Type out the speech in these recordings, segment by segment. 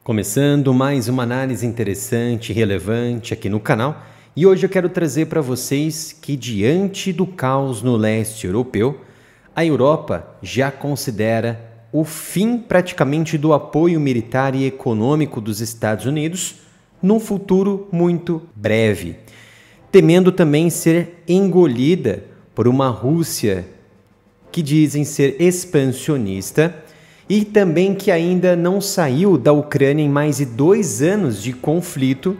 Começando mais uma análise interessante e relevante aqui no canal, e hoje eu quero trazer para vocês que diante do caos no leste europeu, a Europa já considera o fim praticamente do apoio militar e econômico dos Estados Unidos num futuro muito breve, temendo também ser engolida por uma Rússia que dizem ser expansionista e também que ainda não saiu da Ucrânia em mais de 2 anos de conflito.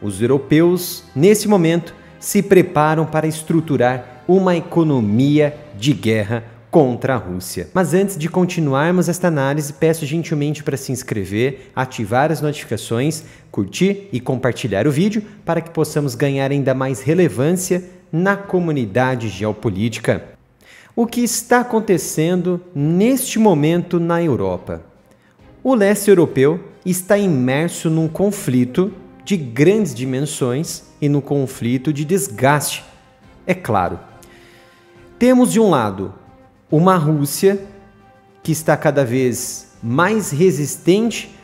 Os europeus, nesse momento, se preparam para estruturar uma economia de guerra contra a Rússia. Mas antes de continuarmos esta análise, peço gentilmente para se inscrever, ativar as notificações, curtir e compartilhar o vídeo para que possamos ganhar ainda mais relevância na comunidade geopolítica. O que está acontecendo neste momento na Europa? O leste europeu está imerso num conflito de grandes dimensões e num conflito de desgaste. É claro, temos de um lado uma Rússia que está cada vez mais resistente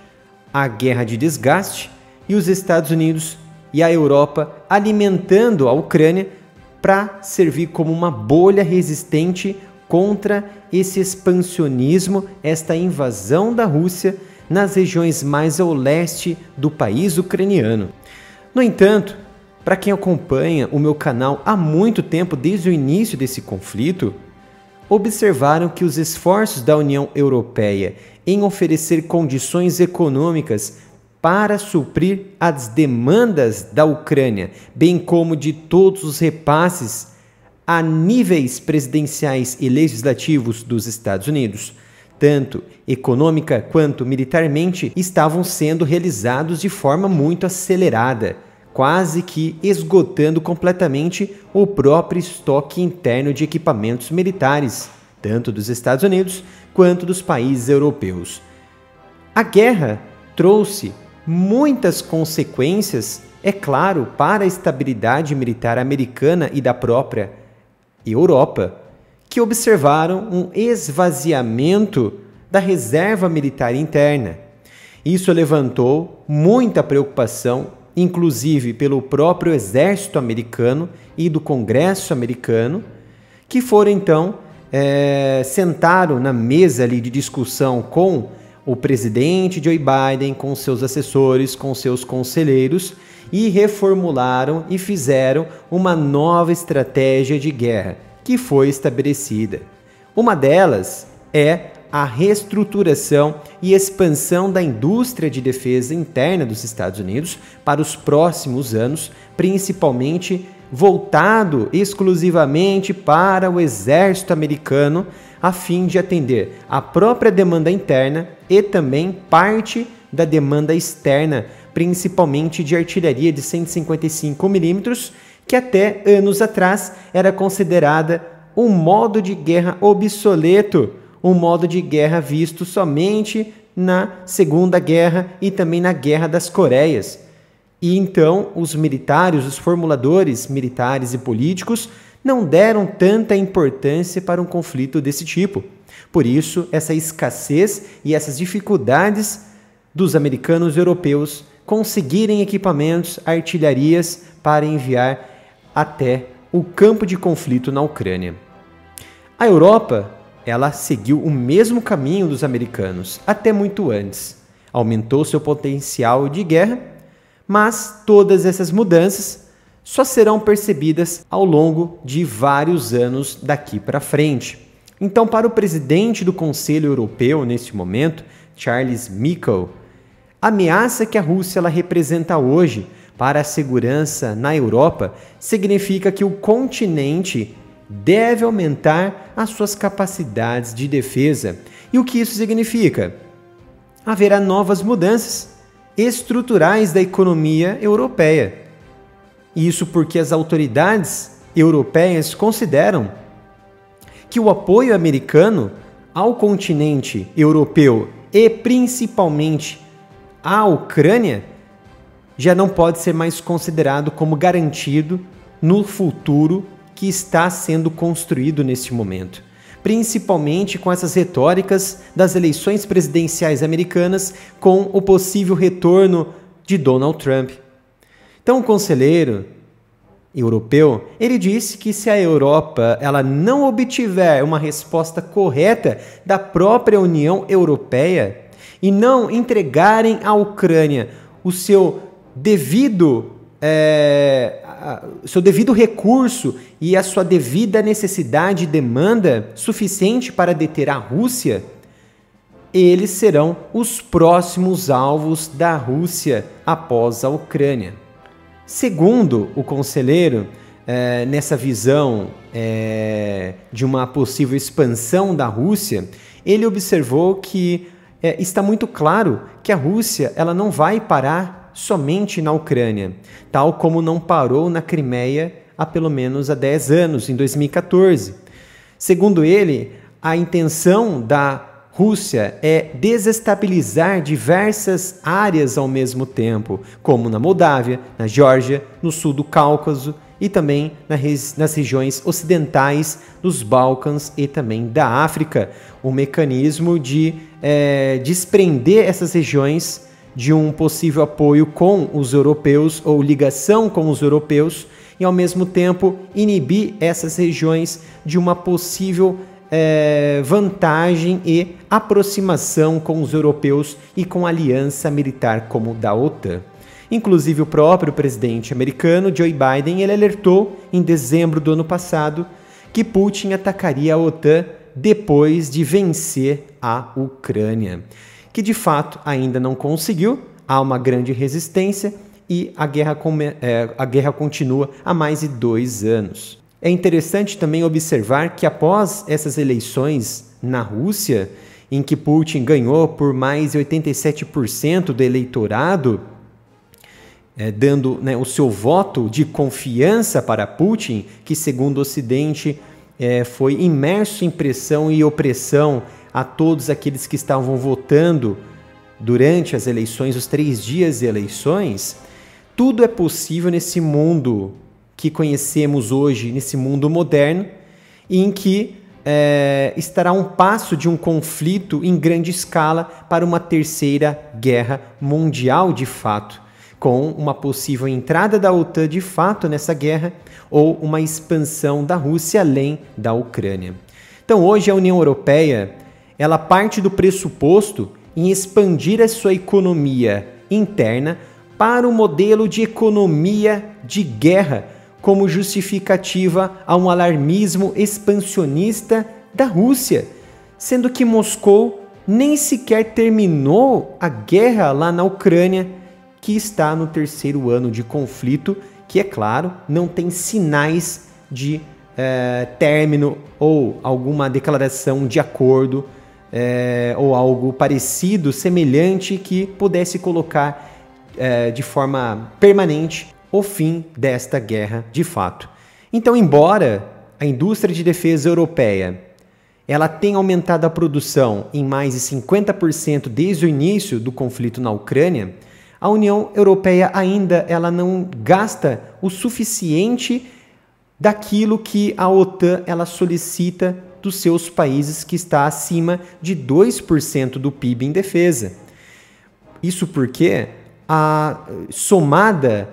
à guerra de desgaste e os Estados Unidos e a Europa alimentando a Ucrânia para servir como uma bolha resistente contra esse expansionismo, esta invasão da Rússia nas regiões mais ao leste do país ucraniano. No entanto, para quem acompanha o meu canal há muito tempo, desde o início desse conflito, observaram que os esforços da União Europeia em oferecer condições econômicas para suprir as demandas da Ucrânia, bem como de todos os repasses a níveis presidenciais e legislativos dos Estados Unidos, tanto econômica quanto militarmente, estavam sendo realizados de forma muito acelerada, quase que esgotando completamente o próprio estoque interno de equipamentos militares, tanto dos Estados Unidos quanto dos países europeus. A guerra trouxe muitas consequências, é claro, para a estabilidade militar americana e da própria Europa, que observaram um esvaziamento da reserva militar interna. Isso levantou muita preocupação, inclusive pelo próprio exército americano e do Congresso americano, que foram então, sentaram na mesa ali de discussão com o presidente Joe Biden, com seus assessores, com seus conselheiros, e reformularam e fizeram uma nova estratégia de guerra que foi estabelecida. Uma delas é a reestruturação e expansão da indústria de defesa interna dos Estados Unidos para os próximos anos, principalmente voltado exclusivamente para o exército americano, a fim de atender a própria demanda interna e também parte da demanda externa, principalmente de artilharia de 155 mm, que até anos atrás era considerada um modo de guerra obsoleto, um modo de guerra visto somente na Segunda Guerra e também na Guerra das Coreias. E então os militares, os formuladores militares e políticos não deram tanta importância para um conflito desse tipo. Por isso, essa escassez e essas dificuldades dos americanos e europeus conseguirem equipamentos, artilharias para enviar até o campo de conflito na Ucrânia. A Europa, ela seguiu o mesmo caminho dos americanos, até muito antes. Aumentou seu potencial de guerra, mas todas essas mudanças só serão percebidas ao longo de vários anos daqui para frente. Então, para o presidente do Conselho Europeu, neste momento, Charles Michel, a ameaça que a Rússia ela representa hoje para a segurança na Europa significa que o continente deve aumentar as suas capacidades de defesa. E o que isso significa? Haverá novas mudanças estruturais da economia europeia. Isso porque as autoridades europeias consideram que o apoio americano ao continente europeu e principalmente à Ucrânia já não pode ser mais considerado como garantido no futuro que está sendo construído neste momento. principalmente com essas retóricas das eleições presidenciais americanas com o possível retorno de Donald Trump. Então, o conselheiro europeu, ele disse que se a Europa ela não obtiver uma resposta correta da própria União Europeia e não entregarem à Ucrânia o seu devido recurso e a sua devida necessidade e demanda suficiente para deter a Rússia, eles serão os próximos alvos da Rússia após a Ucrânia. Segundo o conselheiro, nessa visão de uma possível expansão da Rússia, ele observou que está muito claro que a Rússia ela não vai parar somente na Ucrânia, tal como não parou na Crimeia há pelo menos 10 anos, em 2014. Segundo ele, a intenção da Rússia é desestabilizar diversas áreas ao mesmo tempo, como na Moldávia, na Geórgia, no sul do Cáucaso e também nas regiões ocidentais dos Balcãs e também da África. O mecanismo de desprender essas regiões de um possível apoio com os europeus ou ligação com os europeus e, ao mesmo tempo, inibir essas regiões de uma possível vantagem e aproximação com os europeus e com a aliança militar como da OTAN. Inclusive, o próprio presidente americano, Joe Biden, ele alertou em dezembro do ano passado que Putin atacaria a OTAN depois de vencer a Ucrânia, que de fato ainda não conseguiu, há uma grande resistência e a guerra continua há mais de 2 anos. É interessante também observar que após essas eleições na Rússia, em que Putin ganhou por mais de 87% do eleitorado, dando o seu voto de confiança para Putin, que segundo o Ocidente foi imerso em pressão e opressão a todos aqueles que estavam votando durante as eleições, os 3 dias de eleições. Tudo é possível nesse mundo que conhecemos hoje, nesse mundo moderno, em que estará um passo de um conflito em grande escala para uma terceira guerra mundial de fato, com uma possível entrada da OTAN de fato nessa guerra ou uma expansão da Rússia além da Ucrânia. Então hoje a União Europeia ela parte do pressuposto em expandir a sua economia interna para o modelo de economia de guerra como justificativa a um alarmismo expansionista da Rússia, sendo que Moscou nem sequer terminou a guerra lá na Ucrânia, que está no 3º ano de conflito, que, é claro, não tem sinais de término ou alguma declaração de acordo ou algo parecido, semelhante, que pudesse colocar de forma permanente o fim desta guerra de fato. Então, embora a indústria de defesa europeia ela tenha aumentado a produção em mais de 50% desde o início do conflito na Ucrânia, a União Europeia ainda ela não gasta o suficiente daquilo que a OTAN ela solicita dos seus países, que está acima de 2% do PIB em defesa. Isso porque, somada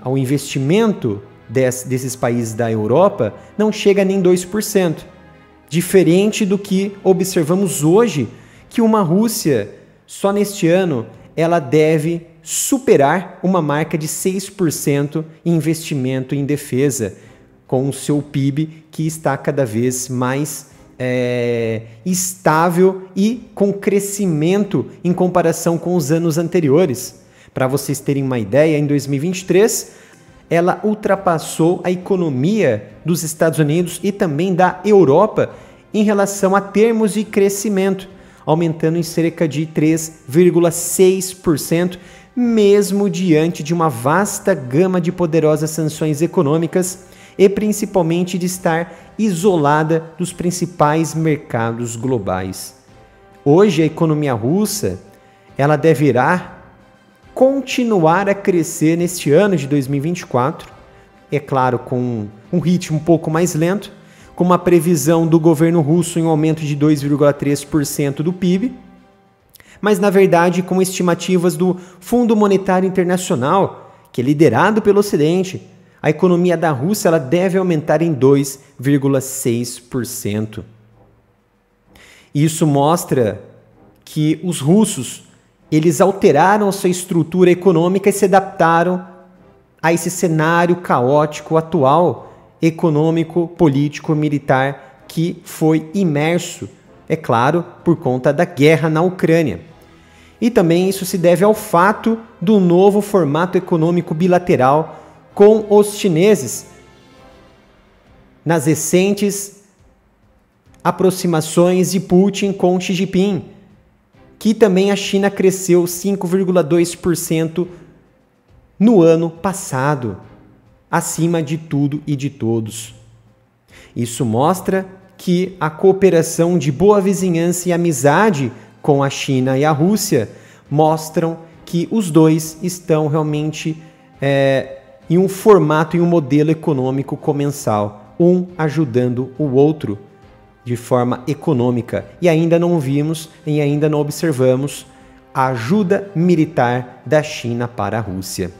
ao investimento desses países da Europa, não chega nem 2%. Diferente do que observamos hoje, que uma Rússia, só neste ano, ela deve superar uma marca de 6% em investimento em defesa, com o seu PIB que está cada vez mais estável e com crescimento em comparação com os anos anteriores. Para vocês terem uma ideia, em 2023, ela ultrapassou a economia dos Estados Unidos e também da Europa em relação a termos de crescimento, aumentando em cerca de 3,6%, mesmo diante de uma vasta gama de poderosas sanções econômicas e principalmente de estar isolada dos principais mercados globais. Hoje, a economia russa ela deverá continuar a crescer neste ano de 2024, é claro, com um ritmo um pouco mais lento, com uma previsão do governo russo em um aumento de 2,3% do PIB, mas na verdade com estimativas do Fundo Monetário Internacional, que é liderado pelo Ocidente, a economia da Rússia ela deve aumentar em 2,6%. Isso mostra que os russos eles alteraram a sua estrutura econômica e se adaptaram a esse cenário caótico atual, econômico, político, militar, que foi imerso, é claro, por conta da guerra na Ucrânia. E também isso se deve ao fato do novo formato econômico bilateral com os chineses, nas recentes aproximações de Putin com Xi Jinping, que também a China cresceu 5,2% no ano passado, acima de tudo e de todos. Isso mostra que a cooperação de boa vizinhança e amizade com a China e a Rússia mostram que os dois estão realmente em um formato e um modelo econômico comensal, um ajudando o outro de forma econômica. E ainda não vimos e ainda não observamos a ajuda militar da China para a Rússia.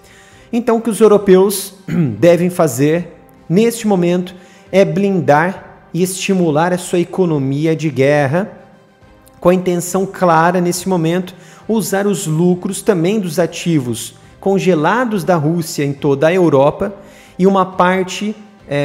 Então, o que os europeus devem fazer neste momento é blindar e estimular a sua economia de guerra, com a intenção clara, nesse momento, usar os lucros também dos ativos congelados da Rússia em toda a Europa e uma parte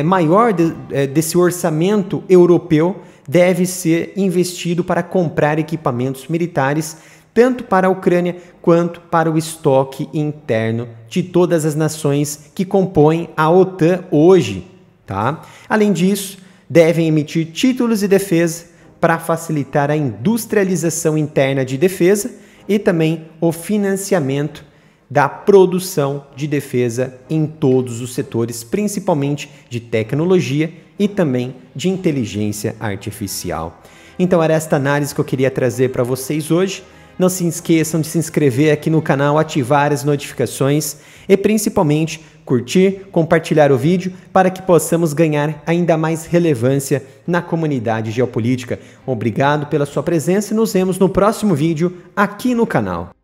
maior desse orçamento europeu deve ser investido para comprar equipamentos militares, tanto para a Ucrânia quanto para o estoque interno de todas as nações que compõem a OTAN hoje. Tá? Além disso, devem emitir títulos de defesa para facilitar a industrialização interna de defesa e também o financiamento da produção de defesa em todos os setores, principalmente de tecnologia e também de inteligência artificial. Então era esta análise que eu queria trazer para vocês hoje. Não se esqueçam de se inscrever aqui no canal, ativar as notificações e principalmente curtir, compartilhar o vídeo para que possamos ganhar ainda mais relevância na comunidade geopolítica. Obrigado pela sua presença e nos vemos no próximo vídeo aqui no canal.